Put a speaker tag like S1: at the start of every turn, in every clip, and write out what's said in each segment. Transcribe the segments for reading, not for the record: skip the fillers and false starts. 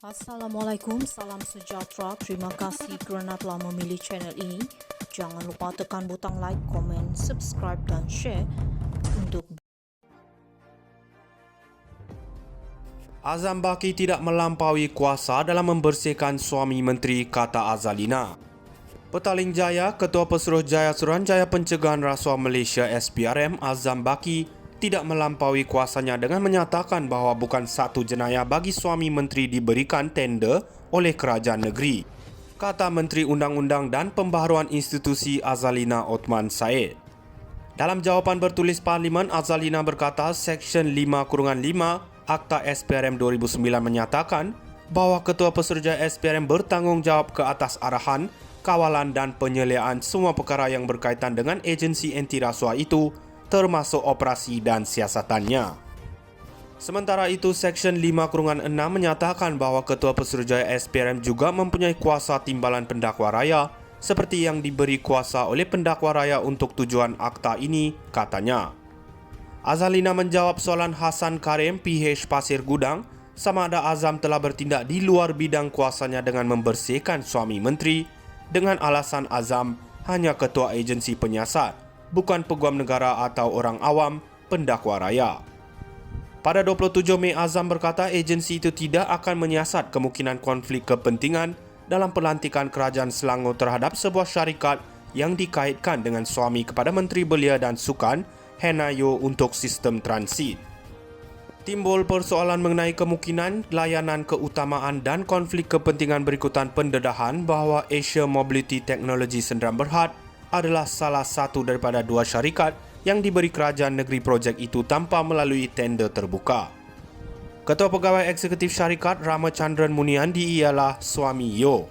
S1: Assalamualaikum, salam sejahtera. Terima kasih kerana telah memilih channel ini. Jangan lupa tekan butang like, komen, subscribe dan share untuk
S2: Azam Baki tidak melampaui kuasa dalam membersihkan suami menteri, kata Azalina. Petaling Jaya, Ketua Pesuruhjaya Suruhanjaya Pencegahan Rasuah Malaysia SPRM Azam Baki tidak melampaui kuasanya dengan menyatakan bahawa bukan satu jenayah bagi suami menteri diberikan tender oleh kerajaan negeri, kata Menteri Undang-Undang dan Pembaharuan Institusi Azalina Othman Said. Dalam jawapan bertulis Parlimen, Azalina berkata Seksyen 5-5 Akta SPRM 2009 menyatakan bahawa Ketua Pesuruhjaya SPRM bertanggungjawab ke atas arahan, kawalan dan penyeliaan semua perkara yang berkaitan dengan agensi anti rasuah itu, termasuk operasi dan siasatannya. Sementara itu, Seksyen 5-6 menyatakan bahawa Ketua Pesuruhjaya SPRM juga mempunyai kuasa timbalan pendakwa raya seperti yang diberi kuasa oleh pendakwa raya untuk tujuan akta ini, katanya. Azalina menjawab soalan Hasan Karim, PH Pasir Gudang, sama ada Azam telah bertindak di luar bidang kuasanya dengan membersihkan suami menteri dengan alasan Azam hanya ketua agensi penyiasat, bukan peguam negara atau orang awam pendakwa raya. Pada 27 Mei, Azam berkata agensi itu tidak akan menyiasat kemungkinan konflik kepentingan dalam pelantikan kerajaan Selangor terhadap sebuah syarikat yang dikaitkan dengan suami kepada Menteri Belia dan Sukan, Henayo, untuk sistem transit. Timbul persoalan mengenai kemungkinan layanan keutamaan dan konflik kepentingan berikutan pendedahan bahawa Asia Mobility Technology Sdn Bhd adalah salah satu daripada dua syarikat yang diberi kerajaan negeri projek itu tanpa melalui tender terbuka. Ketua Pegawai Eksekutif Syarikat Ramachandran Muniandi ialah suami Yo.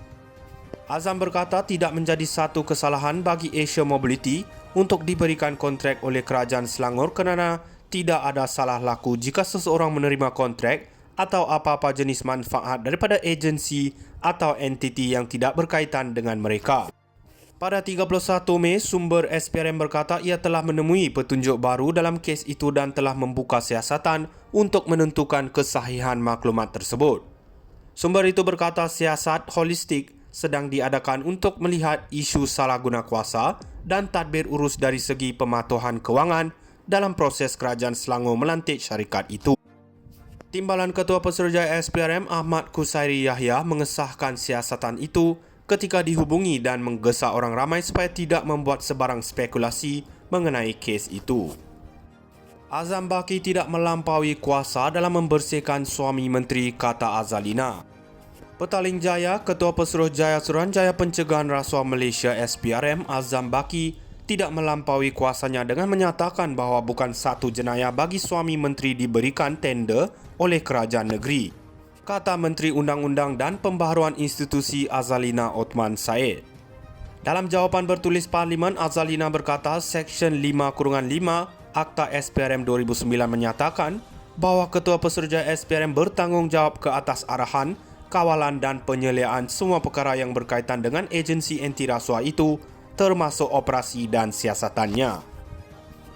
S2: Azam berkata tidak menjadi satu kesalahan bagi Asia Mobility untuk diberikan kontrak oleh kerajaan Selangor kerana tidak ada salah laku jika seseorang menerima kontrak atau apa-apa jenis manfaat daripada agensi atau entiti yang tidak berkaitan dengan mereka. Pada 31 Mei, sumber SPRM berkata ia telah menemui petunjuk baru dalam kes itu dan telah membuka siasatan untuk menentukan kesahihan maklumat tersebut. Sumber itu berkata siasat holistik sedang diadakan untuk melihat isu salah guna kuasa dan tadbir urus dari segi pematuhan kewangan dalam proses kerajaan Selangor melantik syarikat itu. Timbalan Ketua Pesuruhjaya SPRM Ahmad Kusairi Yahya mengesahkan siasatan itu ketika dihubungi dan menggesa orang ramai supaya tidak membuat sebarang spekulasi mengenai kes itu. Azam Baki tidak melampaui kuasa dalam membersihkan suami menteri, kata Azalina. Petaling Jaya, Ketua Pesuruhjaya Suruhanjaya Pencegahan Rasuah Malaysia SPRM Azam Baki tidak melampaui kuasanya dengan menyatakan bahawa bukan satu jenayah bagi suami menteri diberikan tender oleh kerajaan negeri, kata Menteri Undang-Undang dan Pembaharuan Institusi Azalina Othman Said. Dalam jawapan bertulis Parlimen, Azalina berkata Seksyen 5-5 Akta SPRM 2009 menyatakan bahawa Ketua Pesuruhjaya SPRM bertanggungjawab ke atas arahan, kawalan dan penyeliaan semua perkara yang berkaitan dengan agensi anti rasuah itu, termasuk operasi dan siasatannya.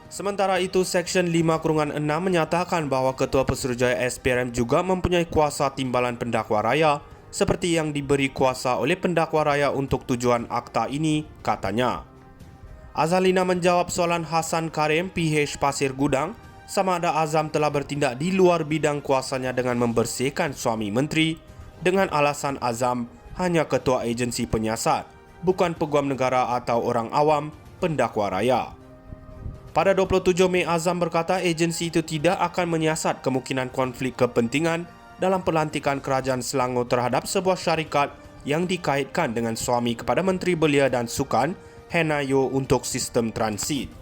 S2: Sementara itu, Seksyen 5-6 menyatakan bahawa Ketua Pesuruhjaya SPRM juga mempunyai kuasa timbalan pendakwa raya seperti yang diberi kuasa oleh pendakwa raya untuk tujuan akta ini, katanya. Azalina menjawab soalan Hasan Karim, PH Pasir Gudang, sama ada Azam telah bertindak di luar bidang kuasanya dengan membersihkan suami menteri dengan alasan Azam hanya ketua agensi penyiasat, bukan peguam negara atau orang awam pendakwa raya. Pada 27 Mei, Azam berkata agensi itu tidak akan menyiasat kemungkinan konflik kepentingan dalam pelantikan kerajaan Selangor terhadap sebuah syarikat yang dikaitkan dengan suami kepada Menteri Belia dan Sukan, Henayo, untuk sistem transit.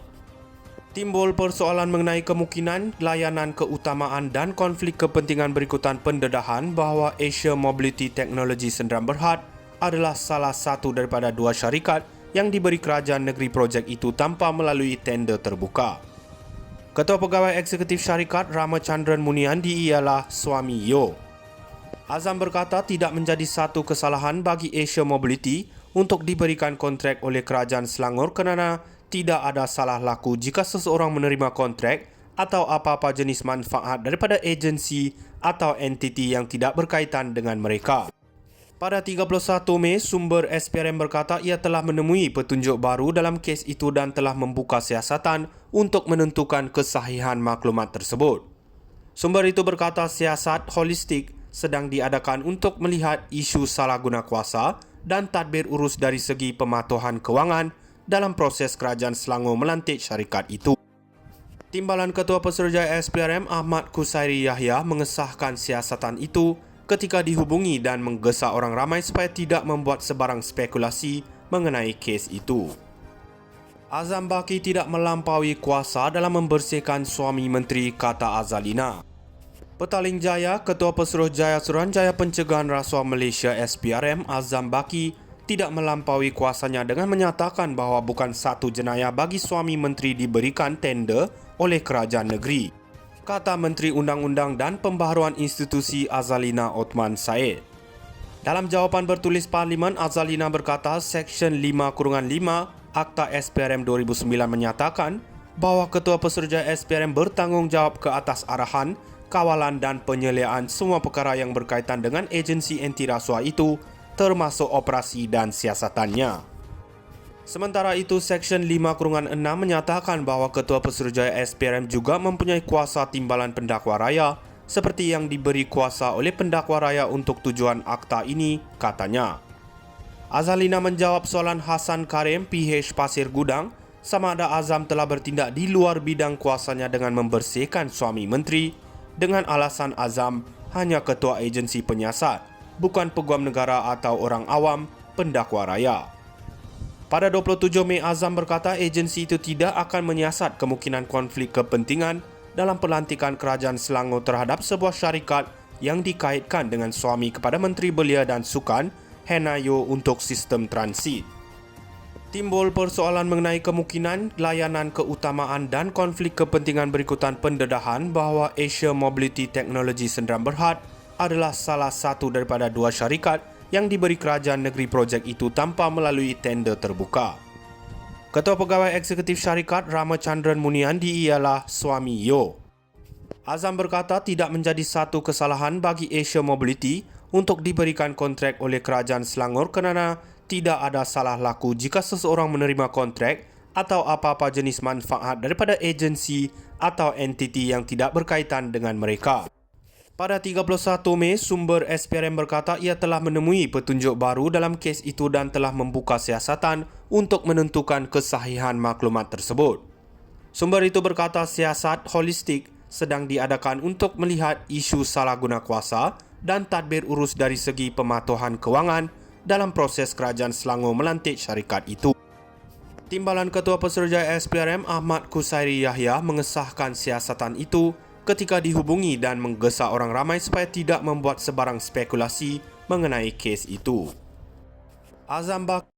S2: Timbul persoalan mengenai kemungkinan layanan keutamaan dan konflik kepentingan berikutan pendedahan bahawa Asia Mobility Technology Sdn Bhd adalah salah satu daripada dua syarikat yang diberi kerajaan negeri projek itu tanpa melalui tender terbuka. Ketua Pegawai Eksekutif Syarikat Ramachandran Muniandi ialah suami Yo. Azam berkata tidak menjadi satu kesalahan bagi Asia Mobility untuk diberikan kontrak oleh kerajaan Selangor kerana tidak ada salah laku jika seseorang menerima kontrak atau apa-apa jenis manfaat daripada agensi atau entiti yang tidak berkaitan dengan mereka. Pada 31 Mei, sumber SPRM berkata ia telah menemui petunjuk baru dalam kes itu dan telah membuka siasatan untuk menentukan kesahihan maklumat tersebut. Sumber itu berkata siasat holistik sedang diadakan untuk melihat isu salah guna kuasa dan tadbir urus dari segi pematuhan kewangan dalam proses kerajaan Selangor melantik syarikat itu. Timbalan Ketua Pesuruhjaya SPRM Ahmad Kusairi Yahya mengesahkan siasatan itu ketika dihubungi dan menggesa orang ramai supaya tidak membuat sebarang spekulasi mengenai kes itu. Azam Baki tidak melampaui kuasa dalam membersihkan suami menteri, kata Azalina. Petaling Jaya, Ketua Pesuruhjaya Suruhanjaya Pencegahan Rasuah Malaysia SPRM Azam Baki tidak melampaui kuasanya dengan menyatakan bahawa bukan satu jenayah bagi suami menteri diberikan tender oleh kerajaan negeri, kata Menteri Undang-Undang dan Pembaharuan Institusi Azalina Othman Said. Dalam jawapan bertulis Parlimen, Azalina berkata Seksyen 5/5 Akta SPRM 2009 menyatakan bahawa Ketua Pesuruhjaya SPRM bertanggungjawab ke atas arahan, kawalan dan penyeliaan semua perkara yang berkaitan dengan agensi anti rasuah itu, termasuk operasi dan siasatannya. Sementara itu, Seksyen 5/6 menyatakan bahawa Ketua Pesuruhjaya SPRM juga mempunyai kuasa timbalan pendakwa raya seperti yang diberi kuasa oleh pendakwa raya untuk tujuan akta ini, katanya. Azalina menjawab soalan Hasan Karim, PH Pasir Gudang, sama ada Azam telah bertindak di luar bidang kuasanya dengan membersihkan suami menteri, dengan alasan Azam hanya ketua agensi penyiasat, bukan peguam negara atau orang awam, pendakwa raya. Pada 27 Mei, Azam berkata agensi itu tidak akan menyiasat kemungkinan konflik kepentingan dalam pelantikan kerajaan Selangor terhadap sebuah syarikat yang dikaitkan dengan suami kepada Menteri Belia dan Sukan, Hannah Yeoh, untuk sistem transit. Timbul persoalan mengenai kemungkinan layanan keutamaan dan konflik kepentingan berikutan pendedahan bahawa Asia Mobility Technology Sdn Bhd adalah salah satu daripada dua syarikat yang diberi kerajaan negeri projek itu tanpa melalui tender terbuka. Ketua Pegawai Eksekutif Syarikat Ramachandran Muniandi ialah suami Yeoh. Azam berkata tidak menjadi satu kesalahan bagi Asia Mobility untuk diberikan kontrak oleh kerajaan Selangor kerana tidak ada salah laku jika seseorang menerima kontrak atau apa-apa jenis manfaat daripada agensi atau entiti yang tidak berkaitan dengan mereka. Pada 31 Mei, sumber SPRM berkata ia telah menemui petunjuk baru dalam kes itu dan telah membuka siasatan untuk menentukan kesahihan maklumat tersebut. Sumber itu berkata siasat holistik sedang diadakan untuk melihat isu salah guna kuasa dan tadbir urus dari segi pematuhan kewangan dalam proses kerajaan Selangor melantik syarikat itu. Timbalan Ketua Pesuruhjaya SPRM Ahmad Kusairi Yahya mengesahkan siasatan itu ketika dihubungi dan menggesa orang ramai supaya tidak membuat sebarang spekulasi mengenai kes itu. Azam Baki